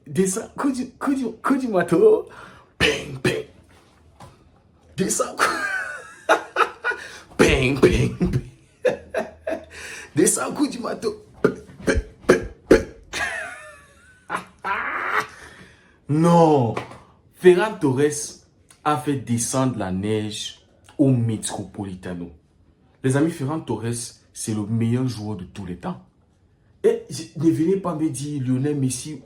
Descends, coup du marteau. Ping, ping. Descends, ping, ping, ping. Descends, coup du marteau. Non. Ferran Torres a fait descendre la neige au Metropolitano. Les amis, Ferran Torres, c'est le meilleur joueur de tous les temps. Et ne venez pas me dire Lionel Messi,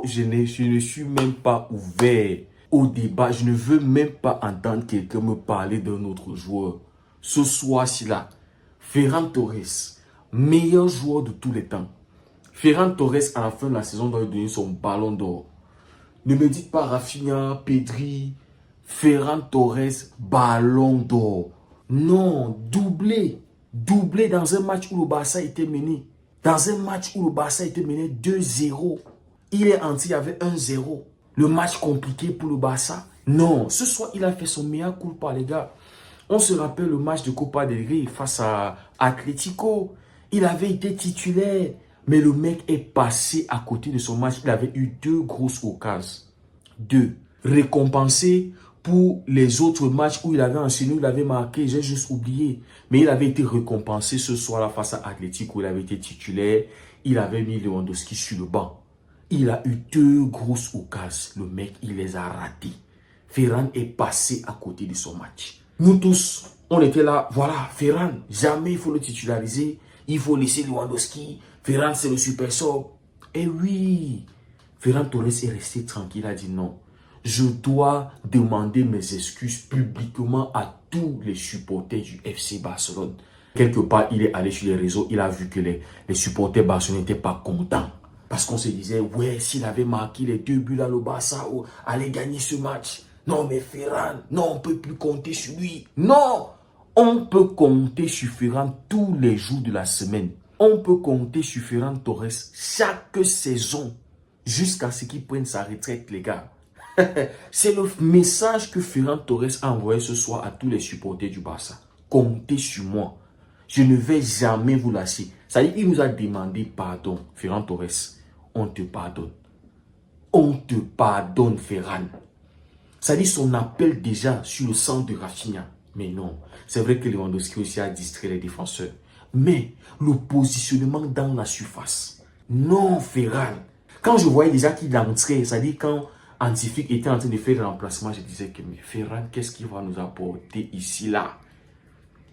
je ne suis même pas ouvert au débat. Je ne veux même pas entendre quelqu'un me parler d'un autre joueur. Ce soir-ci là, Ferran Torres, meilleur joueur de tous les temps. Ferran Torres, à la fin de la saison, doit lui donner son ballon d'or. Ne me dites pas Rafinha, Pedri, Ferran Torres, ballon d'or. Non, doublé. Doublé dans un match où le Barça était mené. Dans un match où le Barça était mené 2-0. Il est entré, il y avait 1-0. Le match compliqué pour le Barça. Non, ce soir, il a fait son meilleur coup par les gars. On se rappelle le match de Copa del Rey face à Atlético. Il avait été titulaire. Mais le mec est passé à côté de son match. Il avait eu 2 grosses occasions. 2. Récompensé pour les autres matchs où il avait enchaîné, il avait marqué, j'ai juste oublié. Mais il avait été récompensé ce soir-là face à Athletic où il avait été titulaire. Il avait mis Lewandowski sur le banc. Il a eu 2 grosses occasions. Le mec, il les a ratés. Ferran est passé à côté de son match. Nous tous, on était là, voilà, Ferran, jamais il faut le titulariser. Il faut laisser Lewandowski. Ferran, c'est le super sub. Eh oui, Ferran Torres est resté tranquille, il a dit non. Je dois demander mes excuses publiquement à tous les supporters du FC Barcelone. Quelque part, il est allé sur les réseaux, il a vu que les supporters barcelonais n'étaient pas contents. Parce qu'on se disait, ouais, s'il avait marqué les 2 buts là, le Barça allait gagner ce match. Non, mais Ferran, non, on ne peut plus compter sur lui. Non, on peut compter sur Ferran tous les jours de la semaine. On peut compter sur Ferran Torres chaque saison jusqu'à ce qu'il prenne sa retraite, les gars. C'est le message que Ferran Torres a envoyé ce soir à tous les supporters du Barça. Comptez sur moi. Je ne vais jamais vous lâcher. Ça dit, il nous a demandé pardon. Ferran Torres, on te pardonne. On te pardonne, Ferran. Ça dit son appel déjà sur le centre de Rafinha. Mais non, c'est vrai que Lewandowski aussi a distrait les défenseurs. Mais le positionnement dans la surface. Non, Ferran. Quand je voyais déjà qu'il entrait, ça dit quand Antifique était en train de faire le remplacement, je disais que mais Ferran, qu'est-ce qu'il va nous apporter ici, là?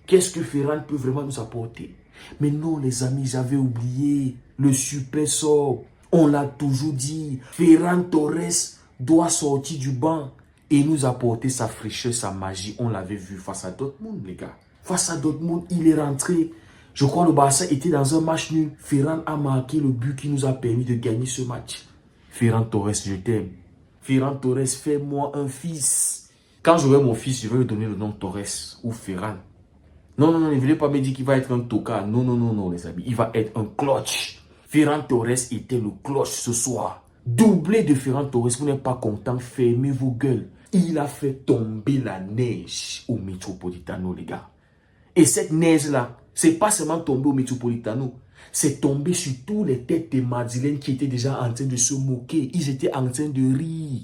Qu'est-ce que Ferran peut vraiment nous apporter? Mais non, les amis, j'avais oublié le super sort. On l'a toujours dit. Ferran Torres doit sortir du banc et nous apporter sa fraîcheur, sa magie. On l'avait vu face à Dortmund, les gars. Face à Dortmund, il est rentré. Je crois que le Barça était dans un match nul. Ferran a marqué le but qui nous a permis de gagner ce match. Ferran Torres, je t'aime. Ferran Torres, fais-moi un fils. Quand j'aurai mon fils, je vais lui donner le nom Torres ou Ferran. Non, non, non, ne venez pas me dire qu'il va être un toka. Non, non, non, non, les amis. Il va être un clutch. Ferran Torres était le clutch ce soir. Doublé de Ferran Torres, vous n'êtes pas content, fermez vos gueules. Il a fait tomber la neige au Metropolitano, les gars. Et cette neige-là, c'est pas seulement tombé au Metropolitano. C'est tombé sur tous les têtes des Madrilènes qui étaient déjà en train de se moquer. Ils étaient en train de rire.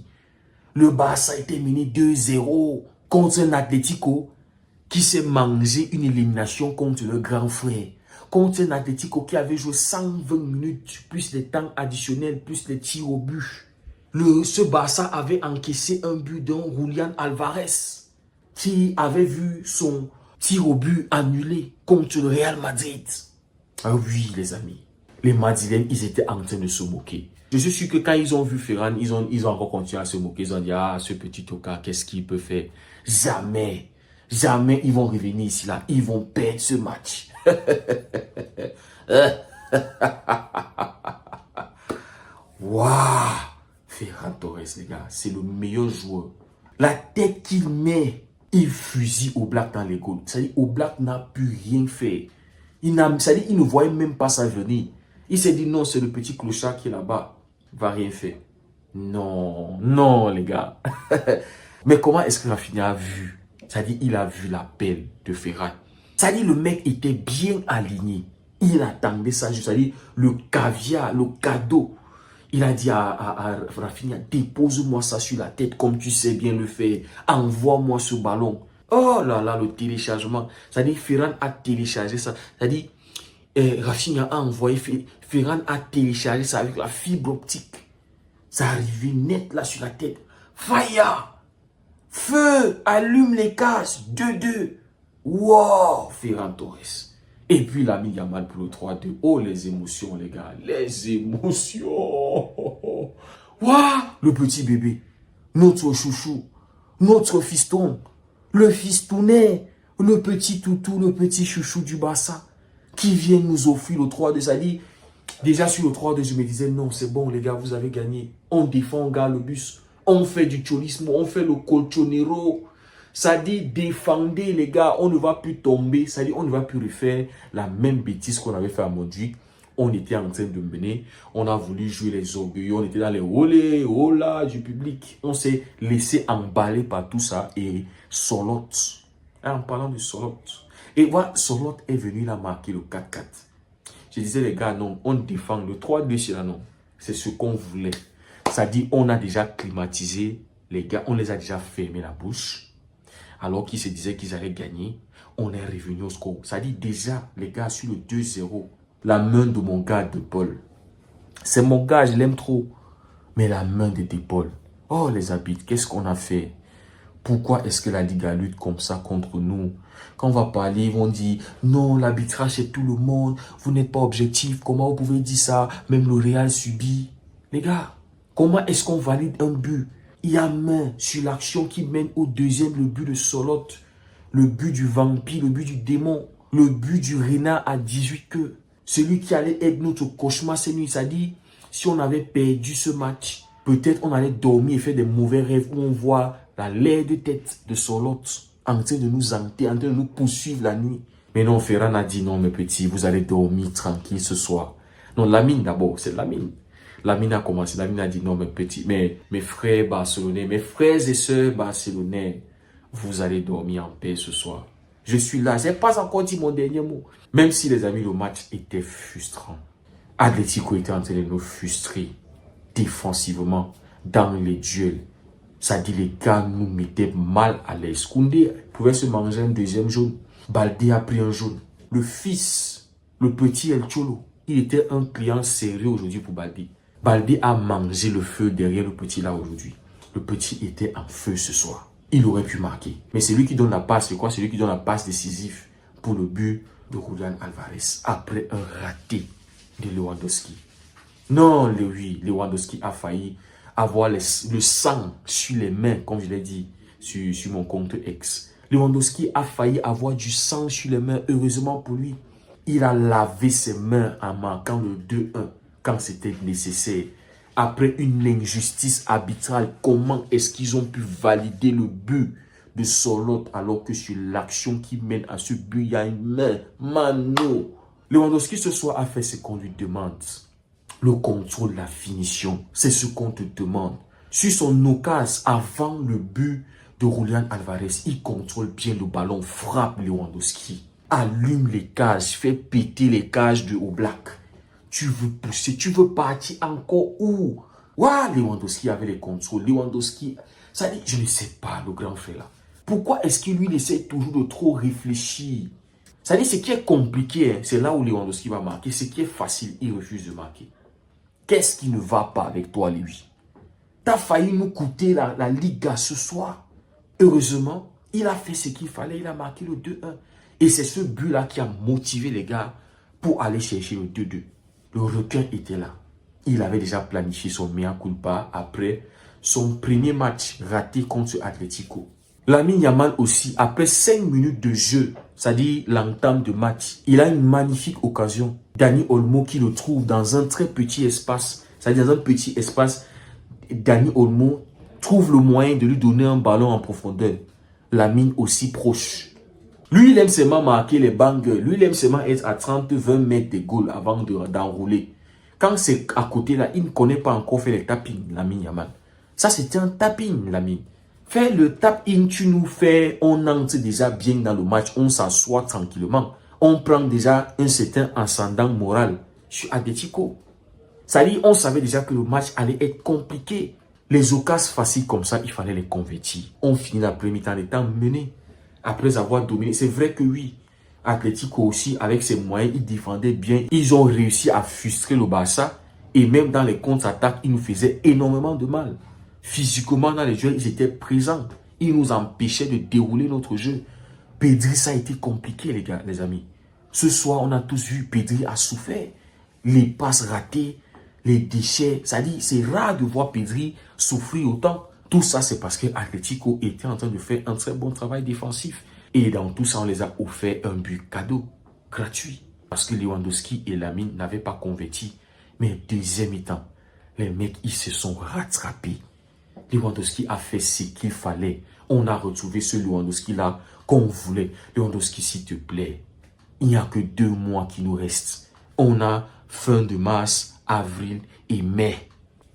Le Barça était mené 2-0 contre un Atlético qui s'est mangé une élimination contre le grand frère. Contre un Atlético qui avait joué 120 minutes, plus les temps additionnels, plus les tirs au but. Ce Barça avait encaissé un but d'un Julián Alvarez qui avait vu son tir au but annulé contre le Real Madrid. Ah oui, les amis. Les Madrilènes, ils étaient en train de se moquer. Je suis sûr que quand ils ont vu Ferran, ils ont encore continué à se moquer. Ils ont dit, ah, ce petit toka, qu'est-ce qu'il peut faire? Jamais, jamais ils vont revenir ici, là. Ils vont perdre ce match. Waouh! Ferran Torres, les gars, c'est le meilleur joueur. La tête qu'il met, il fusille Oblak dans les goals. C'est-à-dire, Oblak n'a pu rien faire. C'est-à-dire, il ne voyait même pas ça venir. Il s'est dit, non, c'est le petit clochard qui est là-bas. Il va rien faire. Non, non, les gars. Mais comment est-ce que Rafinha a vu? C'est-à-dire, il a vu l'appel de Ferran. C'est-à-dire, le mec était bien aligné. Il attendait ça, c'est-à-dire le caviar, le cadeau. Il a dit à Rafinha, dépose-moi ça sur la tête comme tu sais bien le faire. Envoie-moi ce ballon. Oh là là, le téléchargement. C'est-à-dire, Ferran a téléchargé ça. C'est-à-dire, Rafinha a envoyé, Ferran a téléchargé ça avec la fibre optique. Ça arrivait net là sur la tête. Fire! Feu! Allume les cases! 2-2. Wow! Ferran Torres. Et puis Lamine Yamal pour le 3-2. Oh, les émotions, les gars. Les émotions. Waouh, le petit bébé. Notre chouchou. Notre fiston. Le fistounet. Le petit toutou, le petit chouchou du Barça. Qui vient nous offrir le 3-2. Ça dit, déjà sur le 3-2, je me disais, non, c'est bon, les gars, vous avez gagné. On défend, on garde le bus. On fait du cholismo, on fait le colchonero. Ça dit, défendez les gars, on ne va plus tomber. Ça dit, on ne va plus refaire la même bêtise qu'on avait fait à Montjuic. On était en train de mener, on a voulu jouer les orgueilleux, on était dans les olé, hola du public. On s'est laissé emballer par tout ça. Et Solot, en parlant de Solot, et voilà, Solot est venu là marquer le 4-4. Je disais les gars, non, on défend le 3-2 c'est là, non. C'est ce qu'on voulait. Ça dit, on a déjà climatisé les gars, on les a déjà fermé la bouche. Alors qu'ils se disaient qu'ils allaient gagner, on est revenu au score. Ça dit déjà, les gars, sur le 2-0, la main de mon gars De Paul. C'est mon gars, je l'aime trop. Mais la main de De Paul. Oh, les arbitres, qu'est-ce qu'on a fait? Pourquoi est-ce que la Liga lutte comme ça contre nous? Quand on va parler, ils vont dire, non, l'arbitrage c'est tout le monde. Vous n'êtes pas objectif. Comment vous pouvez dire ça? Même le Real subit. Les gars, comment est-ce qu'on valide un but? Il y a main sur l'action qui mène au deuxième, le but de Solot, le but du vampire, le but du démon, le but du renard à 18 queues. Celui qui allait être notre cauchemar cette nuit, ça dit, si on avait perdu ce match, peut-être on allait dormir et faire des mauvais rêves où on voit la laide tête de Solot en train de nous hanter, en train de nous poursuivre la nuit. Mais non, Ferran a dit non, mes petits, vous allez dormir tranquille ce soir. Non, Lamine d'abord, c'est Lamine. Lamine a commencé, Lamine a dit non, mes petits, mes frères barcelonais, mes frères et sœurs barcelonais, vous allez dormir en paix ce soir. Je suis là, je n'ai pas encore dit mon dernier mot. Même si les amis, le match était frustrant. Atlético était en train de nous frustrer défensivement dans les duels. Ça dit les gars nous mettaient mal à l'aise. Koundé pouvait se manger un deuxième jaune. Baldé a pris un jaune. Le fils, le petit El Cholo, il était un client sérieux aujourd'hui pour Baldé. Baldé a mangé le feu derrière le petit là aujourd'hui. Le petit était en feu ce soir. Il aurait pu marquer. Mais c'est lui qui donne la passe. C'est quoi? C'est lui qui donne la passe décisive pour le but de Julián Alvarez. Après un raté de Lewandowski. Non, Lewandowski a failli avoir le sang sur les mains, comme je l'ai dit sur mon compte X. Lewandowski a failli avoir du sang sur les mains. Heureusement pour lui, il a lavé ses mains en marquant le 2-1 quand c'était nécessaire. Après une injustice arbitrale, comment est-ce qu'ils ont pu valider le but de Solot alors que sur l'action qui mène à ce but, il y a une main? Mano! Lewandowski ce soir a fait ce qu'on lui demande. Le contrôle, la finition, c'est ce qu'on te demande. Sur son occasion, avant le but de Julián Alvarez, il contrôle bien le ballon, frappe Lewandowski, allume les cages, fait péter les cages de Oblak. Tu veux pousser, tu veux partir encore où? Waouh, Lewandowski avait les contrôles. Lewandowski, ça dit, je ne sais pas, le grand frère là. Pourquoi est-ce qu'il lui essaie toujours de trop réfléchir? Ça dit, ce qui est compliqué, c'est là où Lewandowski va marquer. Ce qui est facile, il refuse de marquer. Qu'est-ce qui ne va pas avec toi, lui? T'as failli nous coûter la Liga ce soir. Heureusement, il a fait ce qu'il fallait. Il a marqué le 2-1. Et c'est ce but-là qui a motivé les gars pour aller chercher le 2-2. Le requin était là. Il avait déjà planifié son mea culpa après son premier match raté contre Atlético. Lamine Yamal aussi, après 5 minutes de jeu, c'est-à-dire l'entame de match, il a une magnifique occasion. Dani Olmo qui le trouve dans un très petit espace, c'est-à-dire dans un petit espace, Dani Olmo trouve le moyen de lui donner un ballon en profondeur. Lamine aussi proche. Lui, il aime seulement marquer les bangers. Lui, il aime seulement être à 30-20 mètres de goal avant d'enrouler. Quand c'est à côté là, il ne connaît pas encore faire les tappings, Lamine Yamal. Ça, c'était un tapping, Lamine. Fais le tap-in, tu nous fais, on entre déjà bien dans le match, on s'assoit tranquillement. on prend déjà un certain ascendant moral sur Atletico. Ça dit, on savait déjà que le match allait être compliqué. Les occasions faciles comme ça, il fallait les convertir. On finit la première mi-temps étant mené. Après avoir dominé, c'est vrai que oui, Atletico aussi, avec ses moyens, ils défendaient bien. Ils ont réussi à frustrer le Barça. Et même dans les contre-attaques, ils nous faisaient énormément de mal. Physiquement, dans les jeux, ils étaient présents. Ils nous empêchaient de dérouler notre jeu. Pedri, ça a été compliqué, les gars, les amis. Ce soir, on a tous vu, Pedri a souffert. Les passes ratées, les déchets. Ça dit, c'est rare de voir Pedri souffrir autant. Tout ça, c'est parce que Atletico était en train de faire un très bon travail défensif. Et dans tout ça, on les a offert un but cadeau, gratuit. Parce que Lewandowski et Lamine n'avaient pas converti. Mais deuxième temps, les mecs, ils se sont rattrapés. Lewandowski a fait ce qu'il fallait. On a retrouvé ce Lewandowski-là qu'on voulait. Lewandowski, s'il te plaît, il n'y a que 2 mois qui nous restent. On a fin de mars, avril et mai.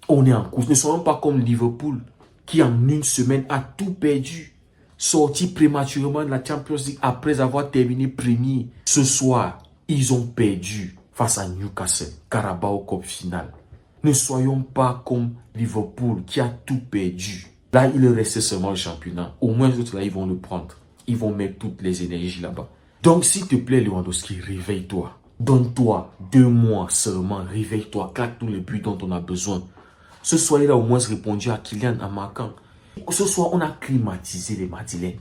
On est en course. Ne soyons pas comme Liverpool, qui en une semaine a tout perdu. Sorti prématurément de la Champions League après avoir terminé premier. Ce soir, ils ont perdu face à Newcastle, Carabao Cup finale. Ne soyons pas comme Liverpool qui a tout perdu. Là, il restait seulement le championnat. Au moins, les autres là, ils vont le prendre. Ils vont mettre toutes les énergies là-bas. Donc, s'il te plaît, Lewandowski, réveille-toi. Donne-toi 2 mois seulement. Réveille-toi. Claque tous les buts dont on a besoin. Ce soir, il a au moins répondu à Kylian en marquant. Ce soir, on a climatisé les Madeleines.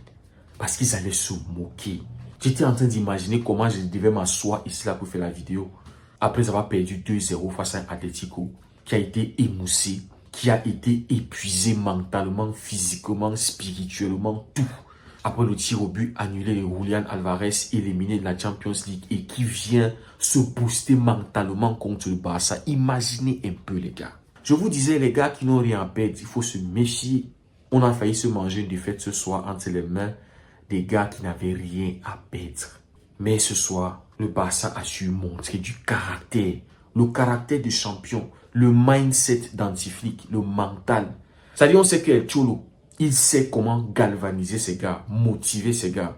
Parce qu'ils allaient se moquer. J'étais en train d'imaginer comment je devais m'asseoir ici là pour faire la vidéo. Après avoir perdu 2-0 face à Atletico, qui a été émoussé, qui a été épuisé mentalement, physiquement, spirituellement, tout. Après le tir au but annulé de Julian Alvarez, éliminé de la Champions League et qui vient se booster mentalement contre le Barça. Imaginez un peu les gars. Je vous disais les gars qui n'ont rien à perdre, il faut se méfier. On a failli se manger une défaite ce soir entre les mains des gars qui n'avaient rien à perdre. Mais ce soir, le Barça a su montrer du caractère. Le caractère de champion. Le mindset d'Antiflick. Le mental. C'est-à-dire, on sait que El Cholo, il sait comment galvaniser ces gars. Motiver ces gars.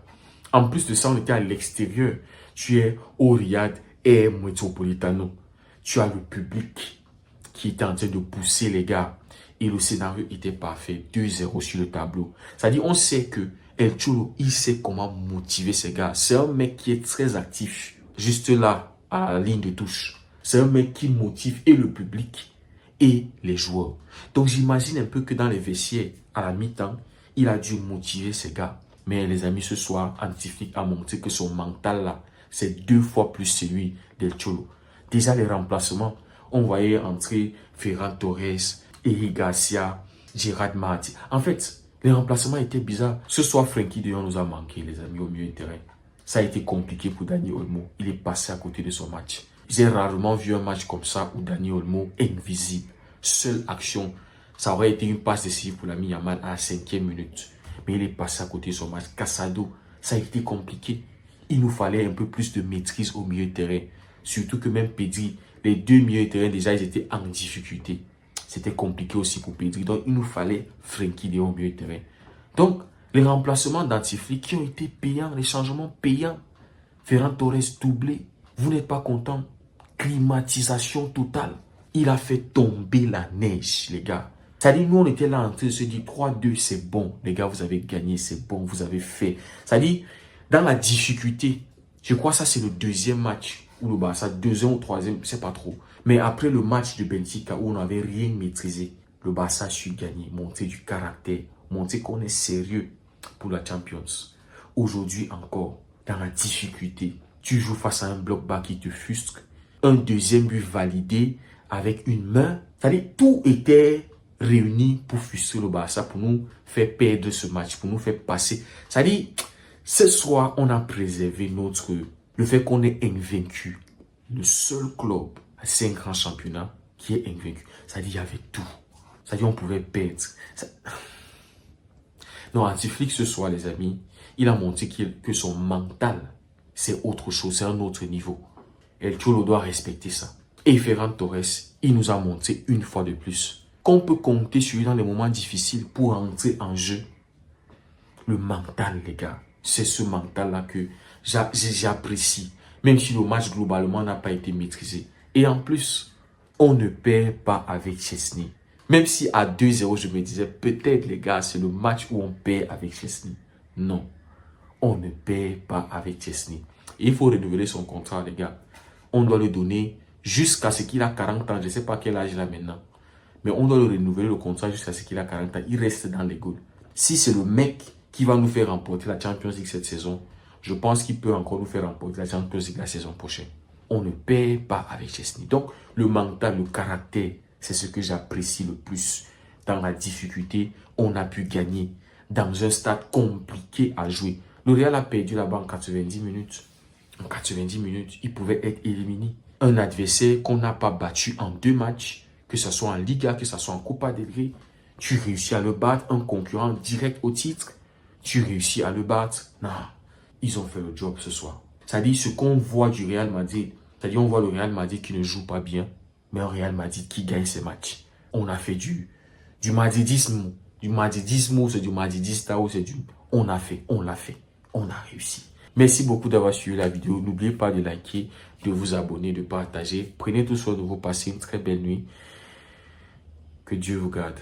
En plus de ça, on était à l'extérieur. Tu es au Riyad et Metropolitano. Tu as le public qui était en train de pousser les gars. Et le scénario était parfait. 2-0 sur le tableau. C'est-à-dire, on sait que El Cholo, il sait comment motiver ces gars. C'est un mec qui est très actif. Juste là, à la ligne de touche. C'est un mec qui motive et le public et les joueurs. Donc, j'imagine un peu que dans les vestiaires, à la mi-temps, il a dû motiver ces gars. Mais les amis, ce soir, Antiflick a montré que son mental là, c'est 2 fois plus celui d'El Cholo. Déjà, les remplacements, on voyait entrer Ferran Torres, Eric Garcia, Gerard Martin. En fait, les remplacements étaient bizarres. Ce soir, Frenkie de Jong nous a manqué, les amis, au milieu de terrain. Ça a été compliqué pour Dani Olmo. Il est passé à côté de son match. J'ai rarement vu un match comme ça où Dani Olmo est invisible. Seule action, ça aurait été une passe décisive pour l'ami Yamal à la 5e minute. Mais il est passé à côté de son match. Casado, ça a été compliqué. Il nous fallait un peu plus de maîtrise au milieu de terrain. Surtout que même Pedri, les 2 milieux de terrain, déjà, ils étaient en difficulté. C'était compliqué aussi pour Pedri. Donc, il nous fallait Frenkie de Jong au milieu de terrain. Donc, les remplacements d'Antiflick qui ont été payants, les changements payants. Ferran Torres doublé. Vous n'êtes pas content? Climatisation totale. Il a fait tomber la neige, les gars. C'est-à-dire, nous, on était là en train de se dire 3-2, c'est bon. Les gars, vous avez gagné, c'est bon, vous avez fait. C'est-à-dire, dans la difficulté, je crois que ça, c'est le 2e match où le Barça, 2e ou 3e, je ne sais pas trop. Mais après le match de Benfica où on n'avait rien maîtrisé, le Barça a su gagner, montrer du caractère, montrer qu'on est sérieux pour la Champions. Aujourd'hui encore, dans la difficulté, tu joues face à un bloc bas qui te frustre, un 2e but validé avec une main. C'est-à-dire, tout était réuni pour frustrer le Barça, pour nous faire perdre ce match, pour nous faire passer. C'est-à-dire, ce soir, on a préservé le fait qu'on est invaincu. Le seul club à 5 grands championnats qui est invaincu. C'est-à-dire, il y avait tout. C'est-à-dire, on pouvait perdre. Non, Antiflick ce soir, les amis, il a montré que son mental, c'est autre chose, c'est un autre niveau. El Cholo doit respecter ça. Et Ferran Torres, il nous a montré une fois de plus qu'on peut compter sur lui dans les moments difficiles pour entrer en jeu. Le mental, les gars, c'est ce mental-là que j'apprécie. Même si le match globalement n'a pas été maîtrisé. Et en plus, on ne perd pas avec Chesney. Même si à 2-0, je me disais, peut-être les gars, c'est le match où on perd avec Chesney. Non, on ne perd pas avec Chesney. Il faut renouveler son contrat, les gars. On doit le donner jusqu'à ce qu'il a 40 ans. Je ne sais pas quel âge il a maintenant. Mais on doit le renouveler le contrat jusqu'à ce qu'il a 40 ans. Il reste dans les goals. Si c'est le mec qui va nous faire remporter la Champions League cette saison, je pense qu'il peut encore nous faire remporter la Champions League la saison prochaine. On ne perd pas avec Chesney. Donc, le mental, le caractère, c'est ce que j'apprécie le plus. Dans la difficulté, on a pu gagner dans un stade compliqué à jouer. Le Real a perdu là-bas en 90 minutes. En 90 minutes, il pouvait être éliminé. Un adversaire qu'on n'a pas battu en 2 matchs, que ce soit en Liga, que ce soit en Copa del Rey, tu réussis à le battre, un concurrent direct au titre, tu réussis à le battre. Non, ils ont fait le job ce soir. C'est-à-dire ce qu'on voit du Real Madrid, c'est-à-dire on voit le Real Madrid qui ne joue pas bien, mais un Real Madrid qui gagne ses matchs. On a fait du madridisme, c'est du madridista, c'est du... On l'a fait, on a réussi. Merci beaucoup d'avoir suivi la vidéo. N'oubliez pas de liker, de vous abonner, de partager. Prenez tout soin de vous, passez une très belle nuit. Que Dieu vous garde.